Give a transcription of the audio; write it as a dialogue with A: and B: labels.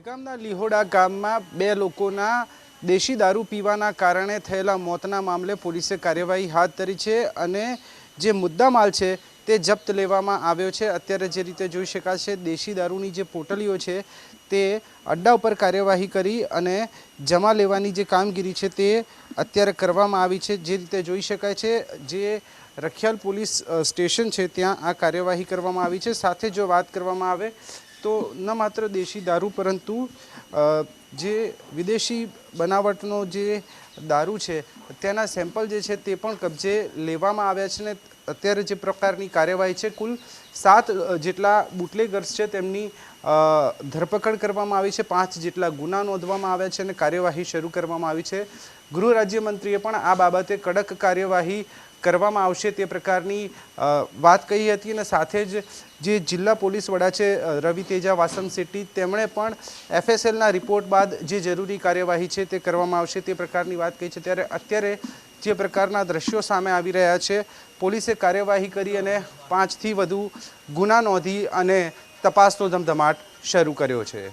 A: દહેગામના લીહોડા ગામમાં બે લોકોના દેશી દારૂ પીવાના કારણે થયેલા મોતના મામલે પોલીસે કાર્યવાહી હાથ ધરી છે અને જે મુદ્દામાલ છે તે જપ્ત લેવામાં આવ્યો છે। અત્યારે જે રીતે જોઈ શકાય છે દેશી દારૂની જે પોટલીઓ છે તે અડ્ડા ઉપર કાર્યવાહી કરી અને જમા લેવાની જે કામગીરી છે તે અત્યારે કરવામાં આવી છે। જે રીતે જોઈ શકાય છે જે રખિયાલ પોલીસ સ્ટેશન છે ત્યાં આ કાર્યવાહી કરવામાં આવી છે। સાથે જો વાત કરવામાં આવે તો ન માત્ર દેશી દારૂ પરંતુ જે વિદેશી બનાવટનો જે દારૂ છે તેના સેમ્પલ જે છે તે પણ કબજે લેવામાં આવ્યા છે ને અત્યારે જે પ્રકારની કાર્યવાહી છે કુલ 7 જેટલા બુટલેગર્સ છે તેમની ધરપકડ કરવામાં આવી છે। 5 જેટલા ગુના નોંધવામાં આવ્યા છે અને કાર્યવાહી શરૂ કરવામાં આવી છે। ગૃહ રાજ્યમંત્રીએ પણ આ બાબતે કડક કાર્યવાહી કરવામાં આવશે તે પ્રકારની વાત કહી હતી અને સાથે જ જે જિલ્લા પોલીસ વડા છે રવિ તેજા વાસમ શેટ્ટી તેમણે પણ એફએસએલના રિપોર્ટ બાદ જે જરૂરી કાર્યવાહી છે તે કરવામાં આવશે તે પ્રકારની વાત કહી છે। ત્યારે અત્યારે જે પ્રકારના દ્રશ્યો સામે આવી રહ્યા છે પોલીસે કાર્યવાહી કરી અને 5થી વધુ ગુના નોંધી અને તપાસનો ધમધમાટ શરૂ કર્યો છે।